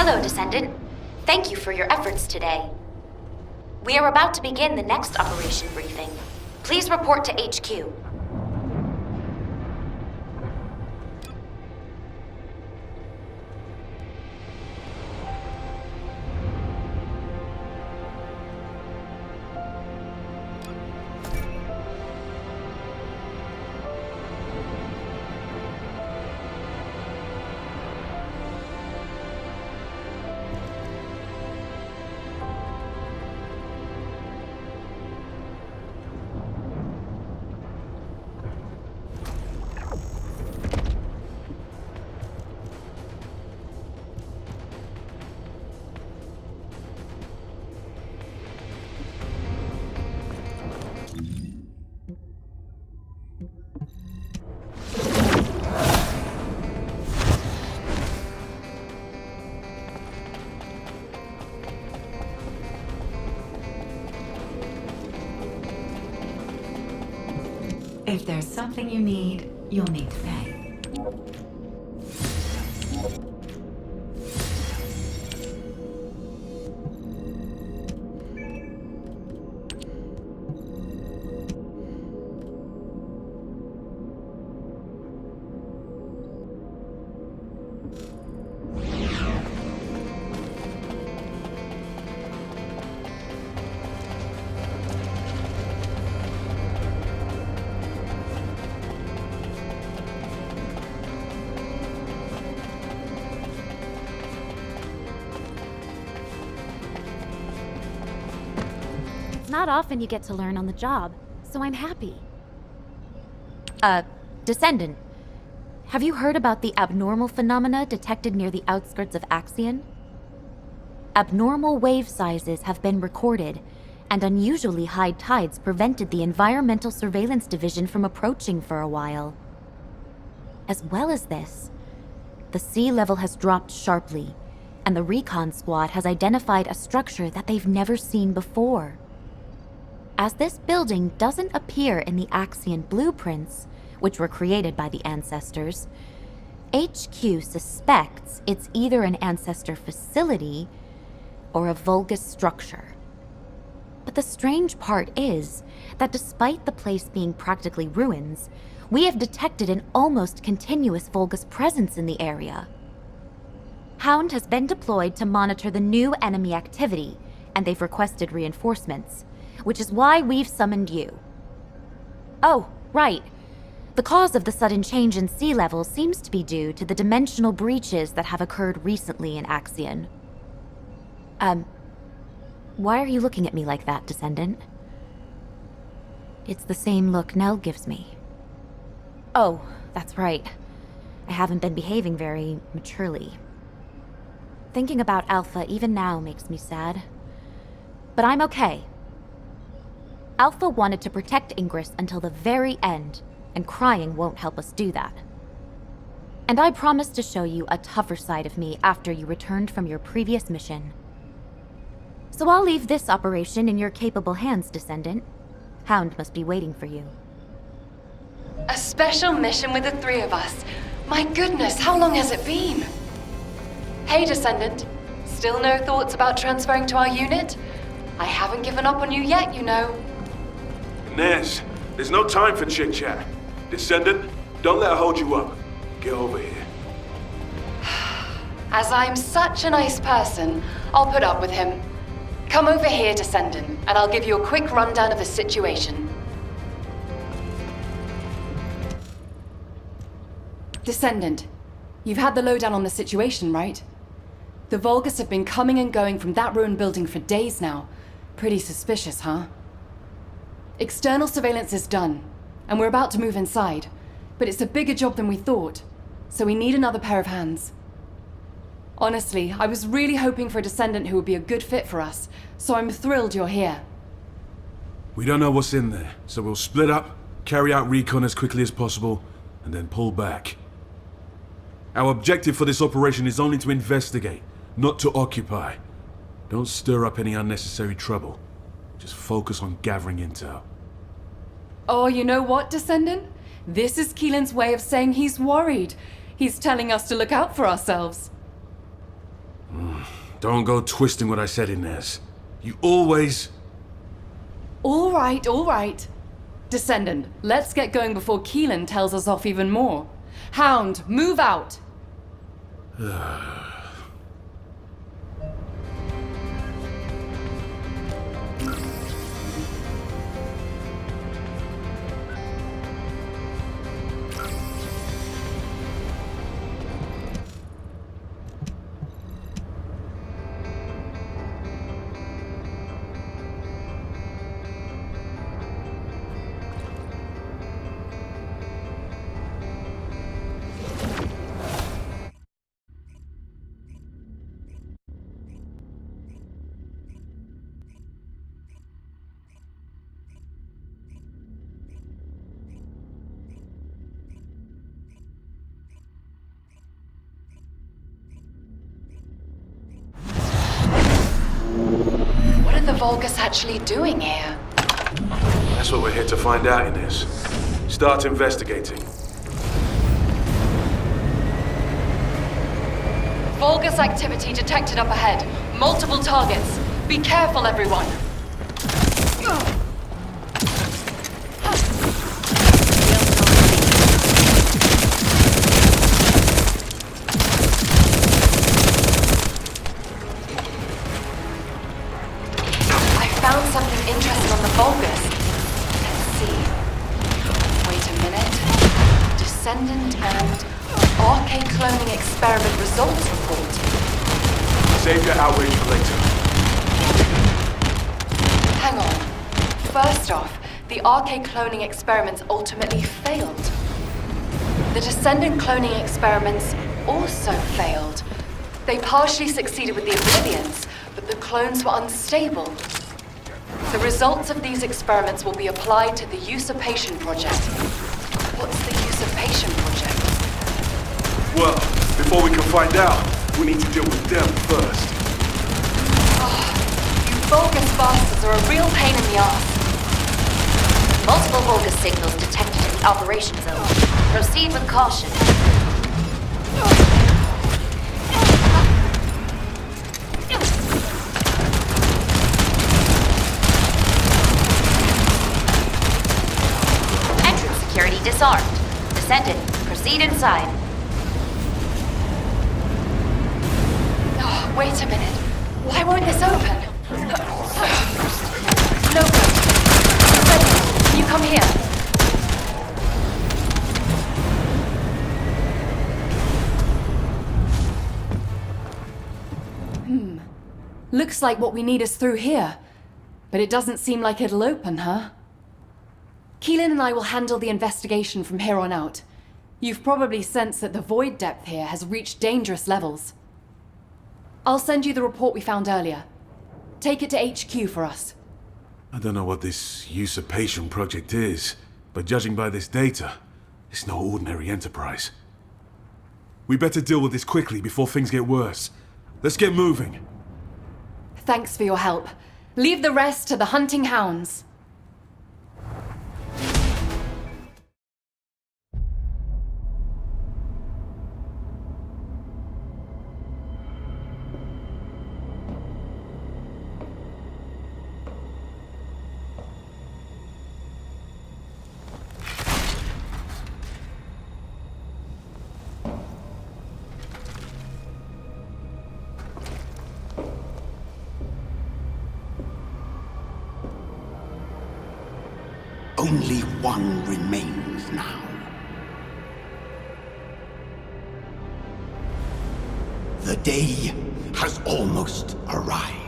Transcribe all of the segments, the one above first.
Hello, Descendant. Thank you for your efforts today. We are about to begin the next operation briefing. Please report to HQ. If there's something you need, you'll need to pay. Not often you get to learn on the job, so I'm happy. Descendant, have you heard about the abnormal phenomena detected near the outskirts of Axion? Abnormal wave sizes have been recorded, and unusually high tides prevented the Environmental Surveillance Division from approaching for a while. As well as this, the sea level has dropped sharply, and the recon squad has identified a structure that they've never seen before. As this building doesn't appear in the Axion blueprints, which were created by the Ancestors, HQ suspects it's either an Ancestor facility or a Vulgus structure. But the strange part is that despite the place being practically ruins, we have detected an almost continuous Vulgus presence in the area. Hound has been deployed to monitor the new enemy activity, and they've requested reinforcements, which is why we've summoned you. Oh, right. The cause of the sudden change in sea level seems to be due to the dimensional breaches that have occurred recently in Axion. Why are you looking at me like that, Descendant? It's the same look Nell gives me. Oh, that's right. I haven't been behaving very maturely. Thinking about Alpha even now makes me sad. But I'm okay. Alpha wanted to protect Ingress until the very end, and crying won't help us do that. And I promised to show you a tougher side of me after you returned from your previous mission. So I'll leave this operation in your capable hands, Descendant. Hound must be waiting for you. A special mission with the three of us. My goodness, how long has it been? Hey, Descendant. Still no thoughts about transferring to our unit? I haven't given up on you yet, you know. Nez, there's no time for chit-chat. Descendant, don't let her hold you up. Get over here. As I'm such a nice person, I'll put up with him. Come over here, Descendant, and I'll give you a quick rundown of the situation. Descendant, you've had the lowdown on the situation, right? The Vulgus have been coming and going from that ruined building for days now. Pretty suspicious, huh? External surveillance is done, and we're about to move inside. But it's a bigger job than we thought, so we need another pair of hands. Honestly, I was really hoping for a Descendant who would be a good fit for us, so I'm thrilled you're here. We don't know what's in there, so we'll split up, carry out recon as quickly as possible, and then pull back. Our objective for this operation is only to investigate, not to occupy. Don't stir up any unnecessary trouble. Just focus on gathering intel. Oh, you know what, Descendant? This is Keelan's way of saying he's worried. He's telling us to look out for ourselves. Don't go twisting what I said, Inez. You always... All right, all right. Descendant, let's get going before Keelan tells us off even more. Hound, move out! What are the Vulgus actually doing here? That's what we're here to find out, Inez. Start investigating. Vulgus activity detected up ahead. Multiple targets. Be careful, everyone. I found something interesting on the Vulgus. Let's see. Wait a minute. Descendant and RK cloning experiment results report. Save your outrage for later. Hang on. First off, the RK cloning experiments ultimately failed. The Descendant cloning experiments also failed. They partially succeeded with the Oblivions, but the clones were unstable. The results of these experiments will be applied to the Usurpation Project. What's the Usurpation Project? Well, before we can find out, we need to deal with them first. You Vulgus bastards are a real pain in the ass. Multiple Vulgus signals detected in the operation zone. Proceed with caution. Entrance security disarmed. Descendant, proceed inside. Oh, wait a minute. Why won't this open? No good. Descendant, can you come here? Looks like what we need is through here. But it doesn't seem like it'll open, huh? Keelan and I will handle the investigation from here on out. You've probably sensed that the void depth here has reached dangerous levels. I'll send you the report we found earlier. Take it to HQ for us. I don't know what this usurpation project is, but judging by this data, it's no ordinary enterprise. We better deal with this quickly before things get worse. Let's get moving. Thanks for your help. Leave the rest to the hunting hounds. Only one remains now. The day has almost arrived.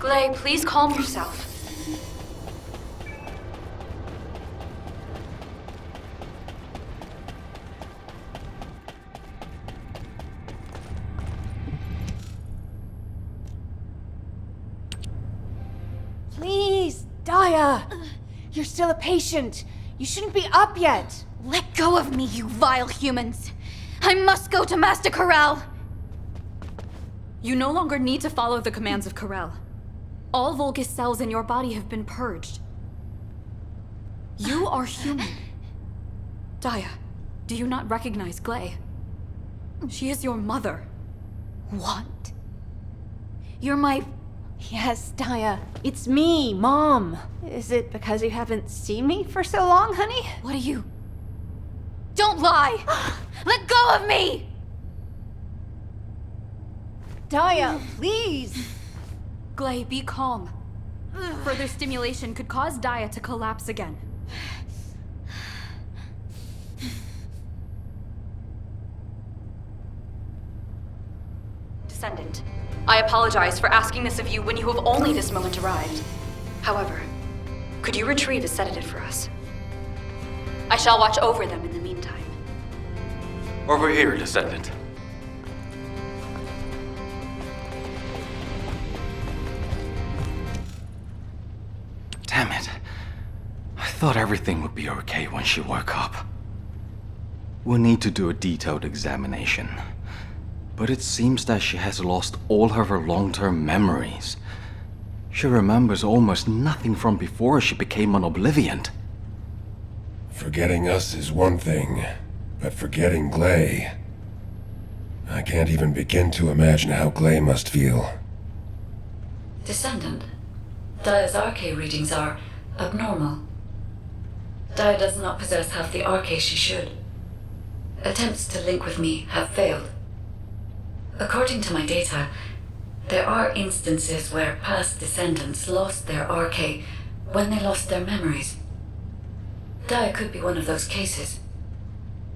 Glay, please calm yourself. Please, Daya! You're still a patient. You shouldn't be up yet. Let go of me, you vile humans! I must go to Master Corral! You no longer need to follow the commands of Corel. All Vulgus cells in your body have been purged. You are human. Daya, do you not recognize Glay? She is your mother. What? You're my... Yes, Daya. It's me, Mom. Is it because you haven't seen me for so long, honey? What are you... Don't lie! Let go of me! Daya, please! Glay, be calm. Further stimulation could cause Daya to collapse again. Descendant, I apologize for asking this of you when you have only this moment arrived. However, could you retrieve a sedative for us? I shall watch over them in the meantime. Over here, Descendant. Damn it. I thought everything would be okay when she woke up. We'll need to do a detailed examination. But it seems that she has lost all of her long-term memories. She remembers almost nothing from before she became an Obliviant. Forgetting us is one thing, but forgetting Glay... I can't even begin to imagine how Glay must feel. Descendant, Daya's RK readings are abnormal. Daya does not possess half the RK she should. Attempts to link with me have failed. According to my data, there are instances where past descendants lost their RK when they lost their memories. Daya could be one of those cases.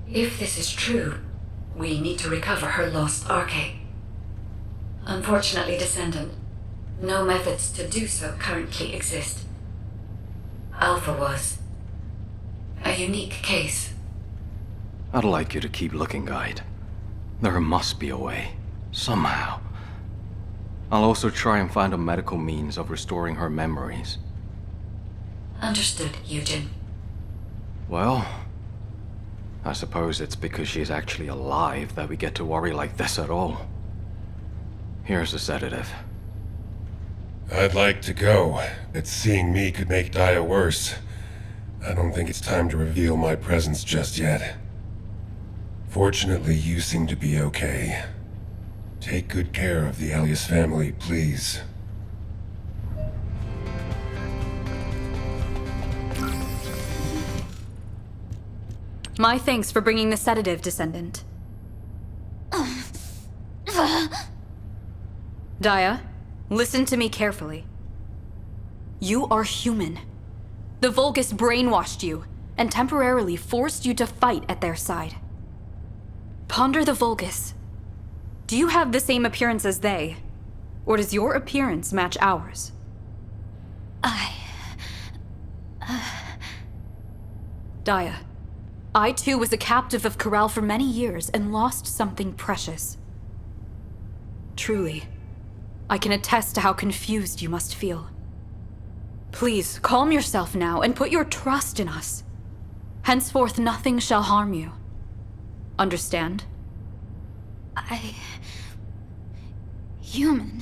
If this is true, we need to recover her lost RK. Unfortunately, Descendant, no methods to do so currently exist. Alpha was a unique case. I'd like you to keep looking, Guide. There must be a way. Somehow. I'll also try and find a medical means of restoring her memories. Understood, Eugen. Well, I suppose it's because she's actually alive that we get to worry like this at all. Here's the sedative. I'd like to go, but seeing me could make Daya worse. I don't think it's time to reveal my presence just yet. Fortunately, you seem to be okay. Take good care of the Elias family, please. My thanks for bringing the sedative, Descendant. Daya, listen to me carefully. You are human. The Vulgus brainwashed you and temporarily forced you to fight at their side. Ponder the Vulgus. Do you have the same appearance as they? Or does your appearance match ours? Daya, I too was a captive of Corel for many years and lost something precious. Truly, I can attest to how confused you must feel. Please, calm yourself now and put your trust in us. Henceforth, nothing shall harm you. Understand? Human.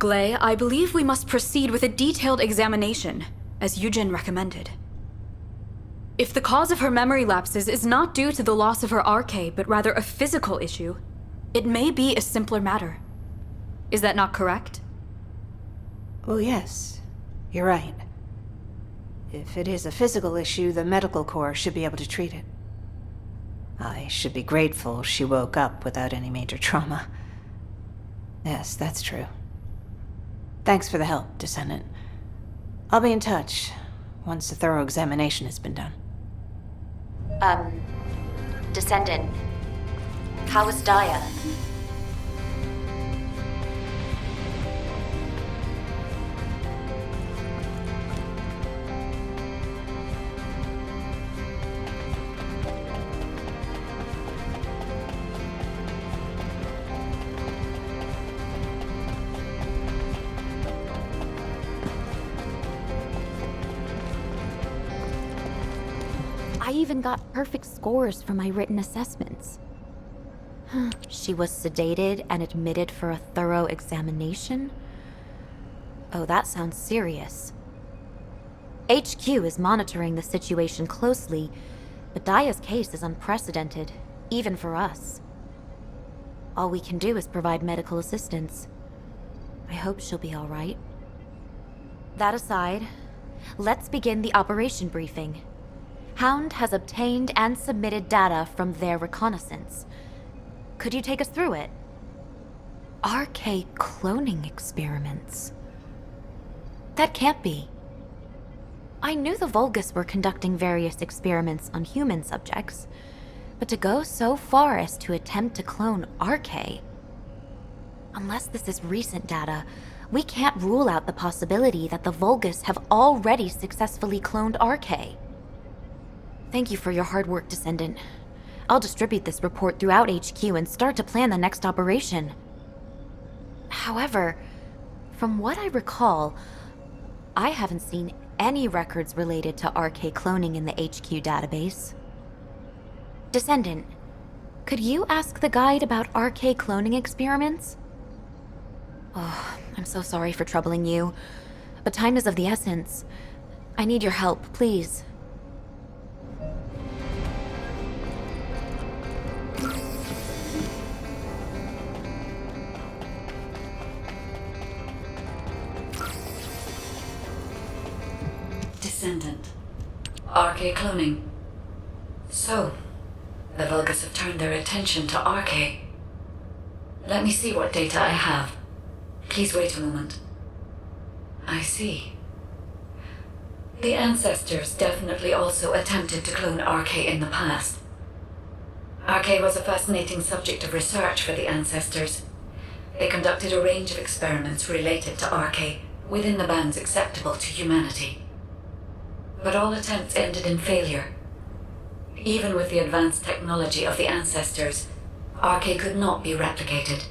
Glay, I believe we must proceed with a detailed examination, as Eugen recommended. If the cause of her memory lapses is not due to the loss of her RK, but rather a physical issue, it may be a simpler matter. Is that not correct? Well, yes. You're right. If it is a physical issue, the medical corps should be able to treat it. I should be grateful she woke up without any major trauma. Yes, that's true. Thanks for the help, Descendant. I'll be in touch once a thorough examination has been done. Descendant. How is Daya? I even got perfect scores for my written assessments. She was sedated and admitted for a thorough examination? Oh, that sounds serious. HQ is monitoring the situation closely, but Daya's case is unprecedented, even for us. All we can do is provide medical assistance. I hope she'll be all right. That aside, let's begin the operation briefing. Hound has obtained and submitted data from their reconnaissance. Could you take us through it? RK cloning experiments. That can't be. I knew the Vulgus were conducting various experiments on human subjects, but to go so far as to attempt to clone RK... Unless this is recent data, we can't rule out the possibility that the Vulgus have already successfully cloned RK. Thank you for your hard work, Descendant. I'll distribute this report throughout HQ and start to plan the next operation. However, from what I recall, I haven't seen any records related to RK cloning in the HQ database. Descendant, could you ask the guide about RK cloning experiments? Oh, I'm so sorry for troubling you, but time is of the essence. I need your help, please. Descendant. RK cloning. So, the Vulgus have turned their attention to RK. Let me see what data I have. Please wait a moment. I see. The ancestors definitely also attempted to clone RK in the past. RK was a fascinating subject of research for the ancestors. They conducted a range of experiments related to RK within the bands acceptable to humanity. But all attempts ended in failure. Even with the advanced technology of the ancestors, RK could not be replicated.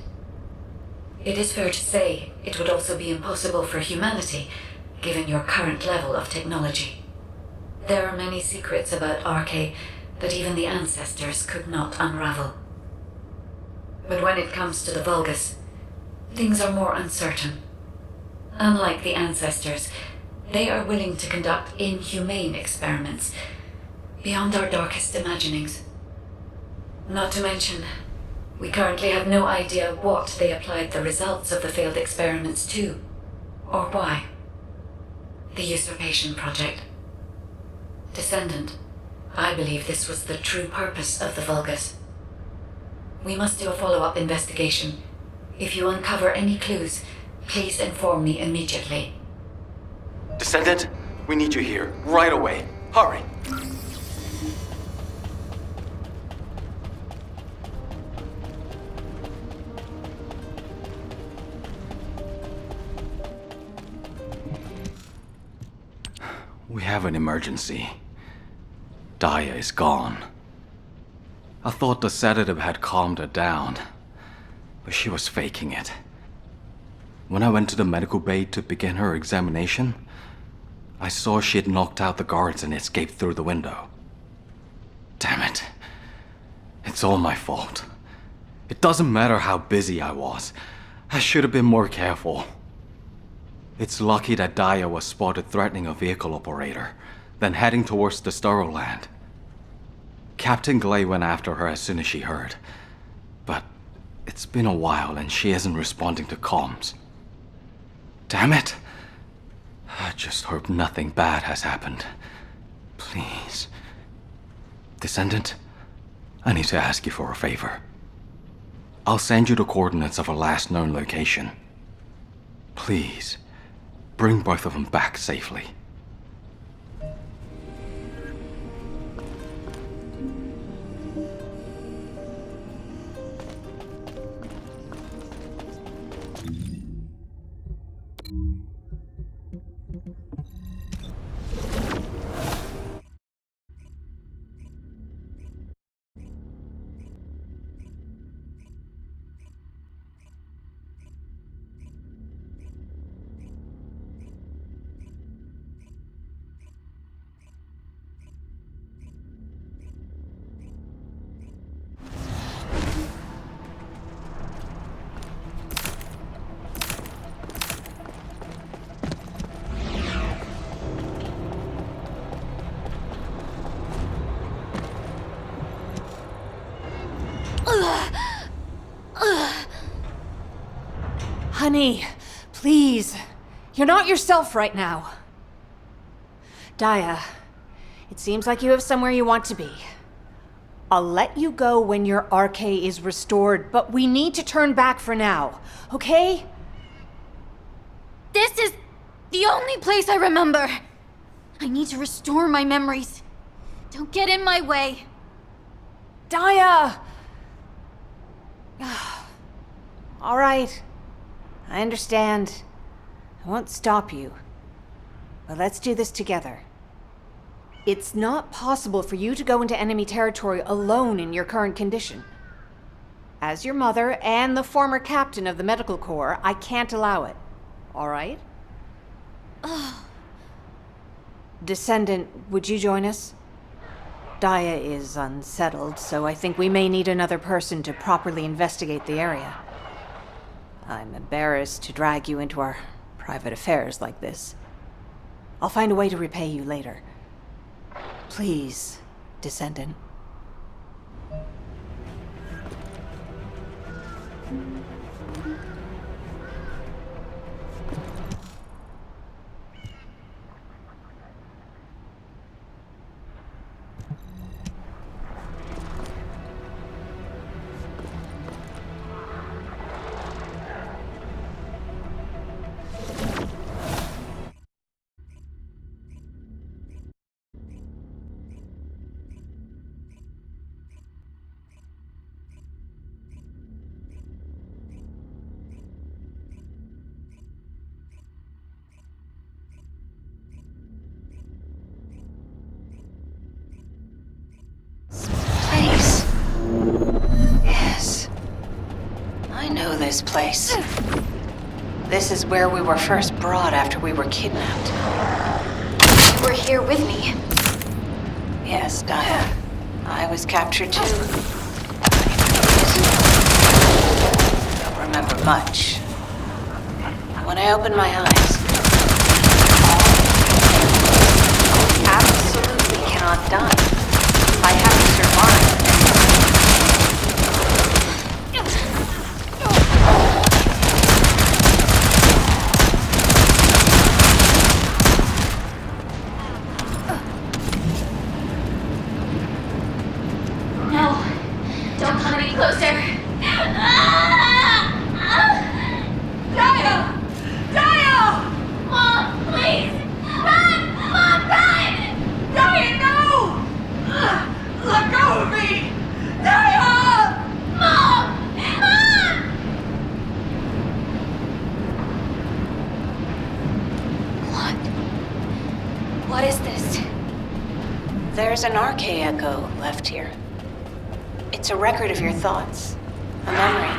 It is fair to say it would also be impossible for humanity, given your current level of technology. There are many secrets about RK that even the ancestors could not unravel. But when it comes to the Vulgus, things are more uncertain. Unlike the ancestors, they are willing to conduct inhumane experiments beyond our darkest imaginings. Not to mention, we currently have no idea what they applied the results of the failed experiments to, or why. The Usurpation Project. Descendant, I believe this was the true purpose of the Vulgus. We must do a follow-up investigation. If you uncover any clues, please inform me immediately. Descendant, we need you here, right away. Hurry! We have an emergency. Daya is gone. I thought the sedative had calmed her down, but she was faking it. When I went to the medical bay to begin her examination, I saw she had knocked out the guards and escaped through the window. Damn it. It's all my fault. It doesn't matter how busy I was. I should have been more careful. It's lucky that Daya was spotted threatening a vehicle operator, then heading towards the sterile land. Captain Glay went after her as soon as she heard, but it's been a while and she isn't responding to comms. Damn it! I just hope nothing bad has happened. Please. Descendant, I need to ask you for a favor. I'll send you the coordinates of her last known location. Please, bring both of them back safely. Honey, please. You're not yourself right now. Daya, it seems like you have somewhere you want to be. I'll let you go when your RK is restored, but we need to turn back for now, okay? This is the only place I remember. I need to restore my memories. Don't get in my way. Daya! All right. I understand. I won't stop you. But let's do this together. It's not possible for you to go into enemy territory alone in your current condition. As your mother and the former captain of the Medical Corps, I can't allow it. All right? Descendant, would you join us? Daya is unsettled, so I think we may need another person to properly investigate the area. I'm embarrassed to drag you into our private affairs like this. I'll find a way to repay you later. Please, Descendant. Place. Yes. I know this place. This is where we were first brought after we were kidnapped. You were here with me. Yes, Daya. I was captured too. Don't remember much. When I opened my eyes, I absolutely cannot die. I have to survive. No. Don't come any closer. Daya! Daya! Mom, please! Run! Mom, run! Daya, no! Let go of me! Daya! Mom! Mom! What is this? There's an RK echo left here. It's a record of your thoughts, a memory,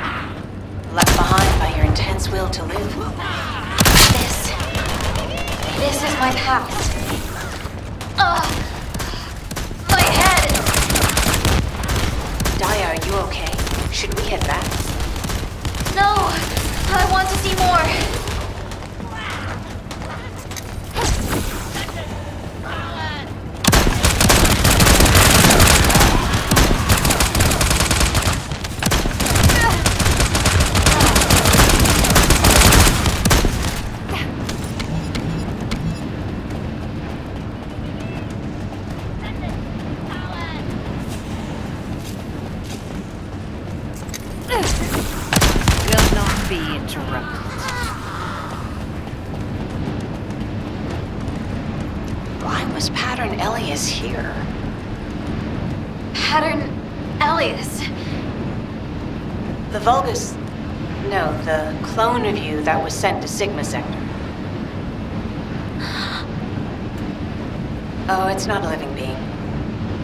left behind by your intense will to live. This is my past. My head! Daya, are you okay? Should we head back? No! I want to see more! Will not be interrupted. Why was Pattern Elias here? Pattern Elias. The Vulgus... No, the clone of you that was sent to Sigma Sector. Oh, it's not a living being.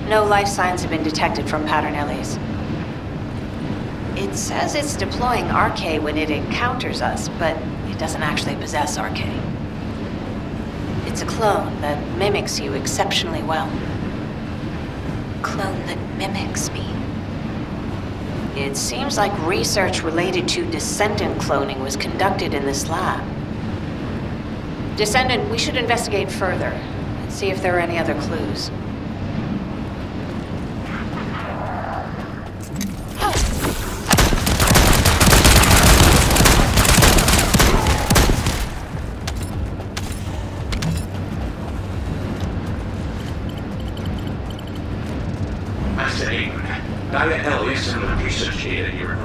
No life signs have been detected from Pattern Elias. It says it's deploying RK when it encounters us, but it doesn't actually possess RK. It's a clone that mimics you exceptionally well. Clone that mimics me. It seems like research related to Descendant cloning was conducted in this lab. Descendant, we should investigate further and see if there are any other clues.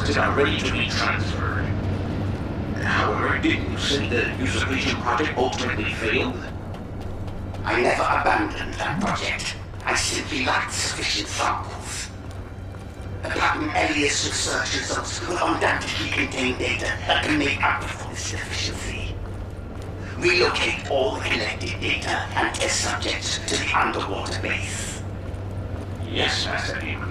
extracted are ready to be transferred. However, didn't you say the usurpation project ultimately failed? I never abandoned that project. I simply lacked sufficient samples. The Pattern Elias research results will undoubtedly contain data that can make up for this deficiency. Relocate all the collected data and test subjects to the underwater base. Yes, Master Amon.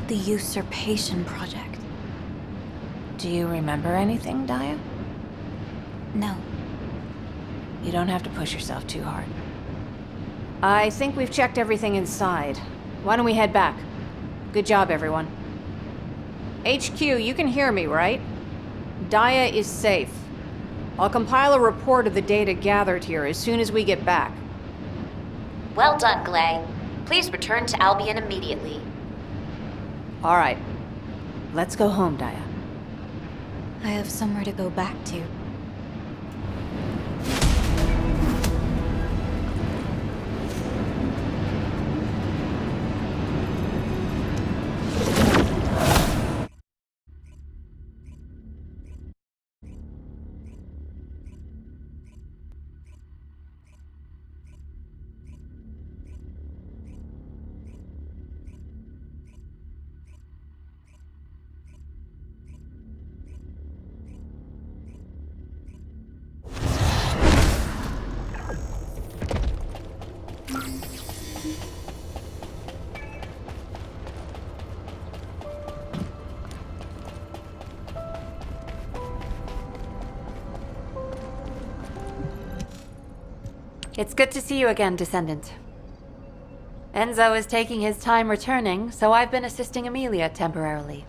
The Usurpation Project. Do you remember anything, Daya? No. You don't have to push yourself too hard. I think we've checked everything inside. Why don't we head back? Good job, everyone. HQ, you can hear me, right? Daya is safe. I'll compile a report of the data gathered here as soon as we get back. Well done, Glay. Please return to Albion immediately. All right. Let's go home, Daya. I have somewhere to go back to. It's good to see you again, Descendant. Enzo is taking his time returning, so I've been assisting Amelia temporarily.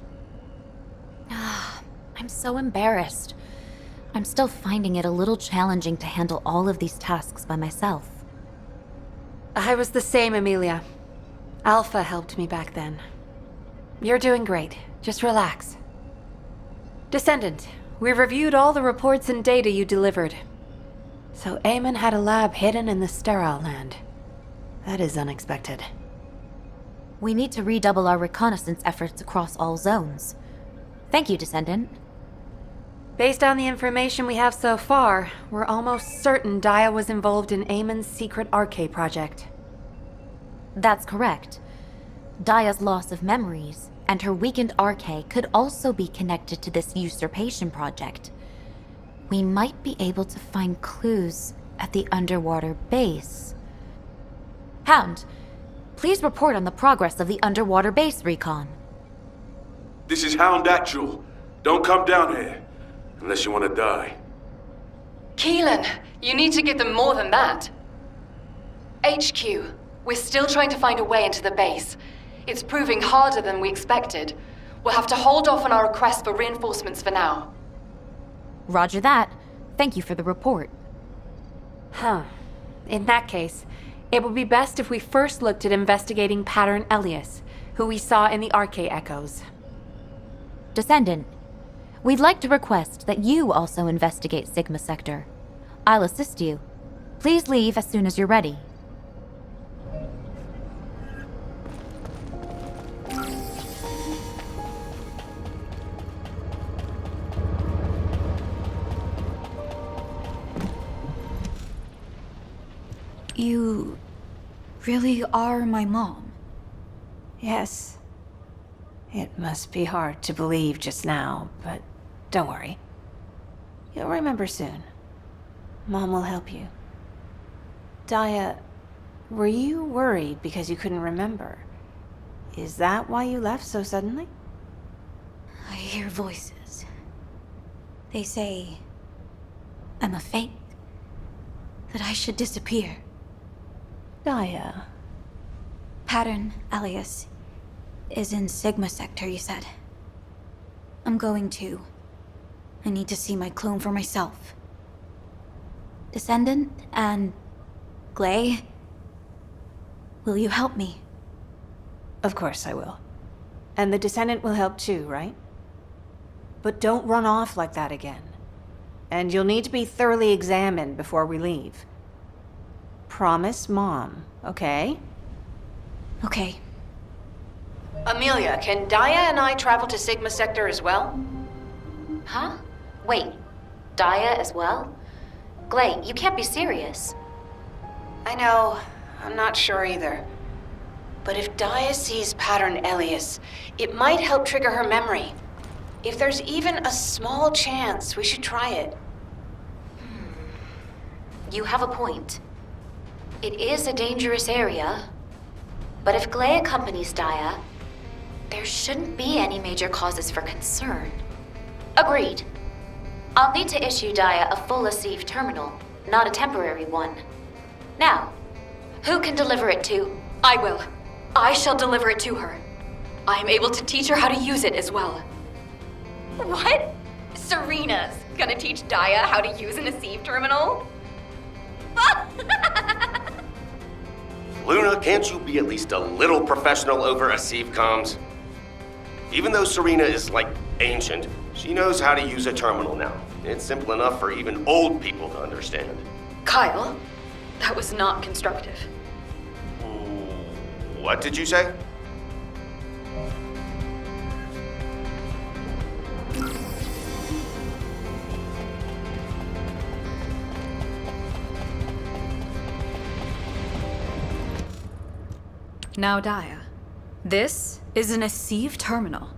I'm so embarrassed. I'm still finding it a little challenging to handle all of these tasks by myself. I was the same, Amelia. Alpha helped me back then. You're doing great. Just relax. Descendant, we reviewed all the reports and data you delivered. So Eamon had a lab hidden in the sterile land. That is unexpected. We need to redouble our reconnaissance efforts across all zones. Thank you, Descendant. Based on the information we have so far, we're almost certain Daya was involved in Eamon's secret RK project. That's correct. Daya's loss of memories and her weakened RK could also be connected to this usurpation project. We might be able to find clues at the underwater base. Hound, please report on the progress of the underwater base recon. This is Hound Actual. Don't come down here. Unless you want to die. Keelan, you need to give them more than that. HQ, we're still trying to find a way into the base. It's proving harder than we expected. We'll have to hold off on our request for reinforcements for now. Roger that. Thank you for the report. Huh. In that case, it would be best if we first looked at investigating Pattern Elias, who we saw in the RK echoes. Descendant, we'd like to request that you also investigate Sigma Sector. I'll assist you. Please leave as soon as you're ready. You really are my mom. Yes. It must be hard to believe just now, but don't worry. You'll remember soon. Mom will help you. Daya, were you worried because you couldn't remember? Is that why you left so suddenly? I hear voices. They say I'm a fake, that I should disappear. Daya, Pattern, Alias, is in Sigma Sector, you said. I'm going too. I need to see my clone for myself. Descendant and Glay, will you help me? Of course I will. And the Descendant will help too, right? But don't run off like that again. And you'll need to be thoroughly examined before we leave. Promise Mom, okay? Okay. Amelia, can Daya and I travel to Sigma Sector as well? Huh? Wait, Daya as well? Glay, you can't be serious. I know. I'm not sure either. But if Daya sees Pattern Elias, it might help trigger her memory. If there's even a small chance, we should try it. You have a point. It is a dangerous area. But if Glay accompanies Daya, there shouldn't be any major causes for concern. Agreed. I'll need to issue Daya a full ASIV terminal, not a temporary one. Now, who can deliver it to? I will. I shall deliver it to her. I am able to teach her how to use it as well. What? Serena's gonna teach Daya how to use an ASIV terminal? Luna, can't you be at least a little professional over ASIV comms? Even though Serena is, like, ancient, she knows how to use a terminal now. It's simple enough for even old people to understand. Kyle, that was not constructive. What did you say? Now, Daya, this is an ASIV terminal.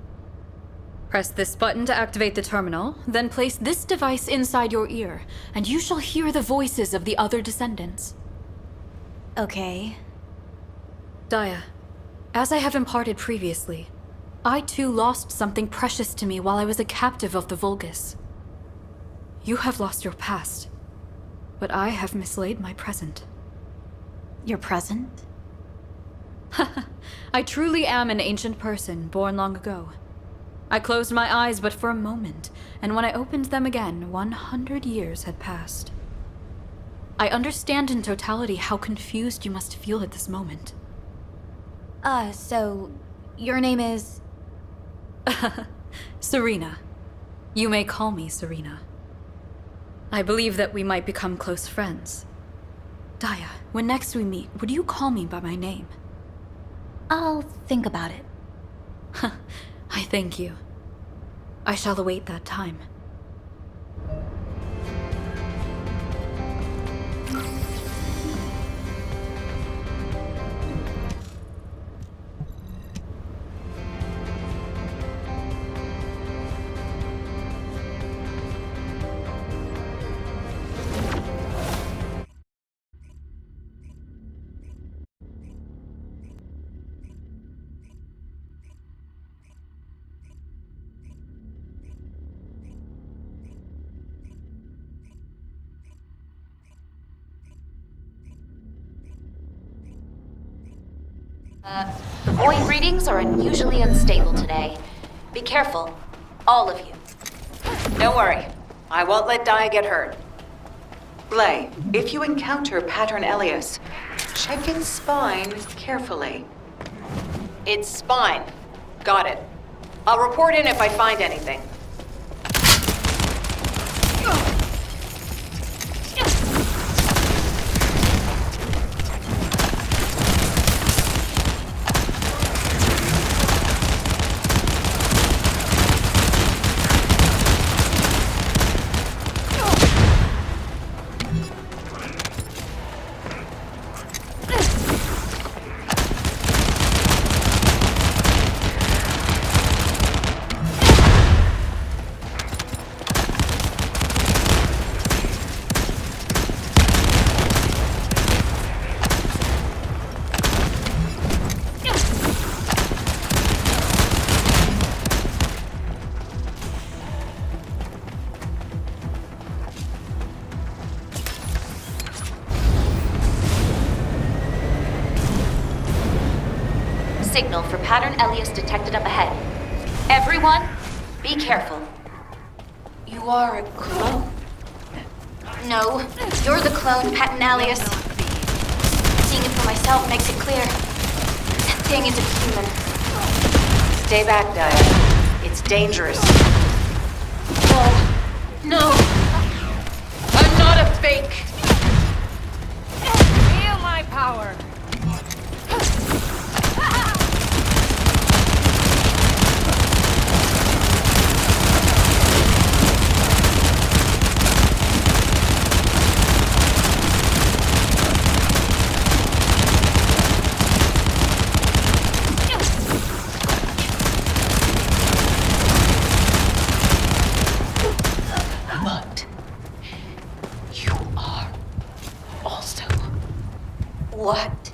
Press this button to activate the terminal, then place this device inside your ear, and you shall hear the voices of the other descendants. Okay. Daya, as I have imparted previously, I too lost something precious to me while I was a captive of the Vulgus. You have lost your past, but I have mislaid my present. Your present? I truly am an ancient person born long ago. I closed my eyes but for a moment, and when I opened them again, 100 years had passed. I understand in totality how confused you must feel at this moment. So, your name is? Serena. You may call me Serena. I believe that we might become close friends. Daya, when next we meet, would you call me by my name? I'll think about it. I thank you. I shall await that time. The void readings are unusually unstable today. Be careful, all of you. Don't worry. I won't let Daya get hurt. Glay, if you encounter Pattern Elias, check its spine carefully. Its spine. Got it. I'll report in if I find anything. signal for pattern Elias detected up ahead. Everyone, be careful. You are a clone. No, you're the clone, pattern Elias. Seeing it for myself makes it clear. That thing isn't human. Stay back, Daya. It's dangerous. No. I'm not a fake. Feel my power. But you are also... What?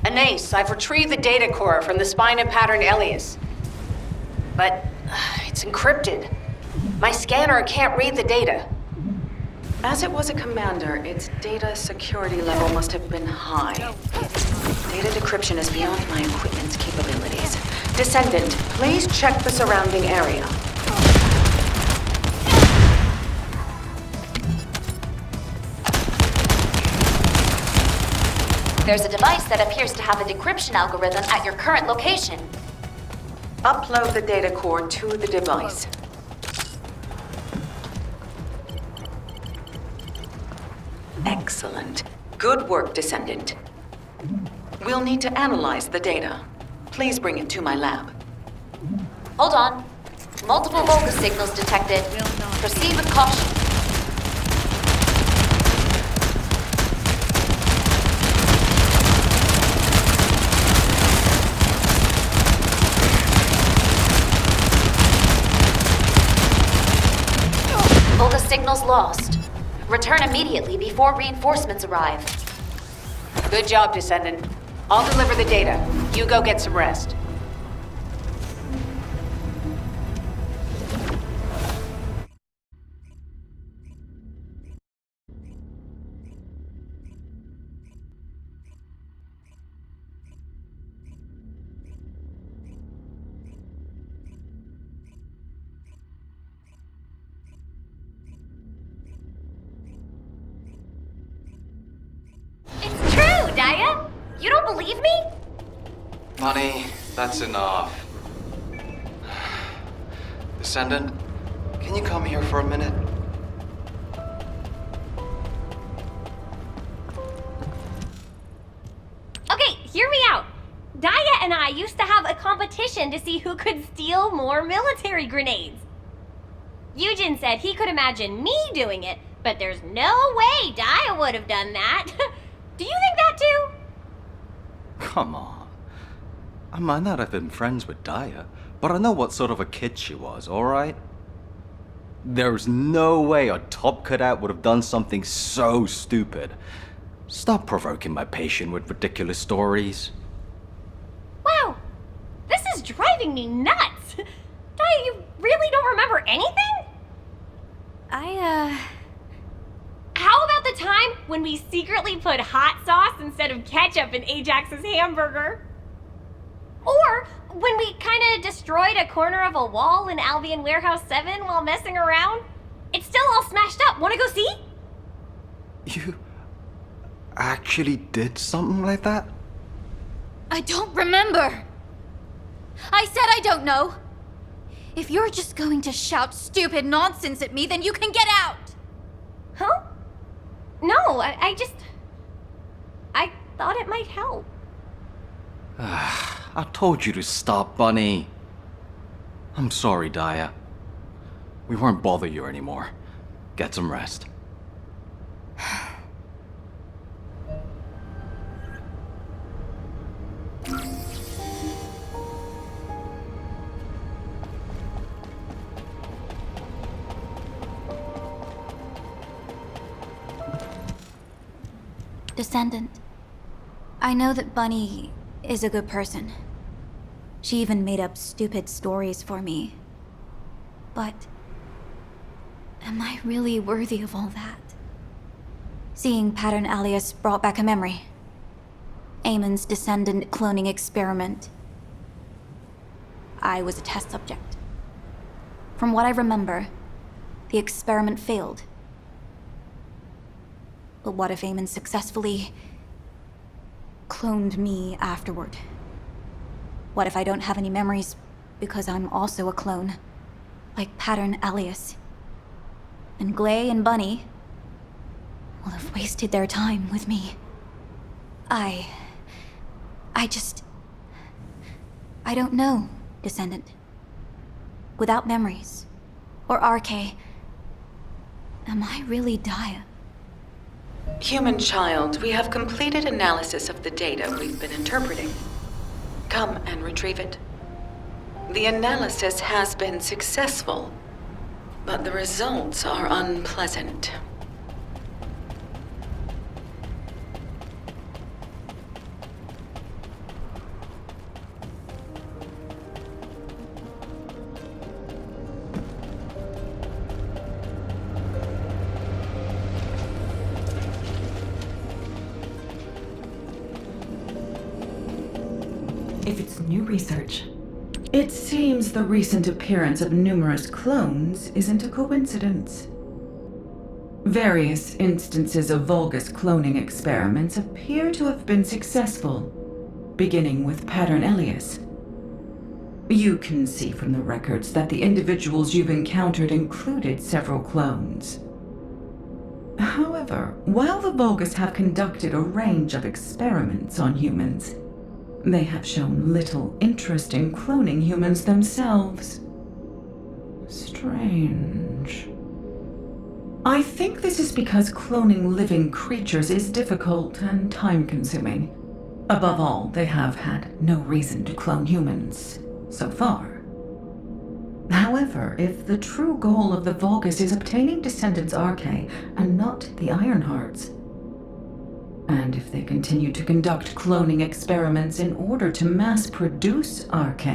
Anais, I've retrieved the data core from the spine of pattern Elias. But it's encrypted. My scanner can't read the data. As it was a commander, its data security level must have been high. Data decryption is beyond my equipment's capabilities. Descendant, please check the surrounding area. There's a device that appears to have a decryption algorithm at your current location. Upload the data core to the device. Excellent. Good work, Descendant. We'll need to analyze the data. Please bring it to my lab. Hold on. Multiple Volga signals detected. Proceed with caution. Volga signals lost. Return immediately before reinforcements arrive. Good job, Descendant. I'll deliver the data. You go get some rest. It's true, Daya! You don't believe me? Bunny, that's enough. Descendant, can you come here for a minute? Okay, hear me out. Daya and I used to have a competition to see who could steal more military grenades. Eugen said he could imagine me doing it, but there's no way Daya would have done that. Do you think that too? Come on. I might not have been friends with Daya, but I know what sort of a kid she was, alright? There's no way a top cadet would have done something so stupid. Stop provoking my patient with ridiculous stories. Wow, this is driving me nuts. Daya, you really don't remember anything? How about the time when we secretly put hot sauce instead of ketchup in Ajax's hamburger? Or when we kinda destroyed a corner of a wall in Albion Warehouse 7 while messing around? It's still all smashed up. Wanna go see? You actually did something like that? I don't remember. I said I don't know. If you're just going to shout stupid nonsense at me, then you can get out. Huh? No, I thought it might help. I told you to stop, Bunny. I'm sorry, Daya. We won't bother you anymore. Get some rest. Descendant, I know that Bunny is a good person. She even made up stupid stories for me. But am I really worthy of all that? Seeing Pattern Alias brought back a memory. Amon's Descendant cloning experiment. I was a test subject. From what I remember, the experiment failed. But what if Amon successfully cloned me afterward? What if I don't have any memories because I'm also a clone? Like Pattern Alias. And Glay and Bunny will have wasted their time with me. I don't know, Descendant. Without memories, or RK, am I really Dia? Human child, we have completed analysis of the data we've been interpreting. Come and retrieve it. The analysis has been successful, but the results are unpleasant. If it's new research, it seems the recent appearance of numerous clones isn't a coincidence. Various instances of Vulgus cloning experiments appear to have been successful, beginning with Pattern Alias. You can see from the records that the individuals you've encountered included several clones. However, while the Vulgus have conducted a range of experiments on humans, they have shown little interest in cloning humans themselves. Strange. I think this is because cloning living creatures is difficult and time-consuming. Above all, they have had no reason to clone humans, so far. However, if the true goal of the Vulgus is obtaining Descendants RK and not the Ironhearts, and if they continue to conduct cloning experiments in order to mass-produce RK,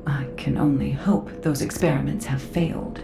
I can only hope those experiments have failed.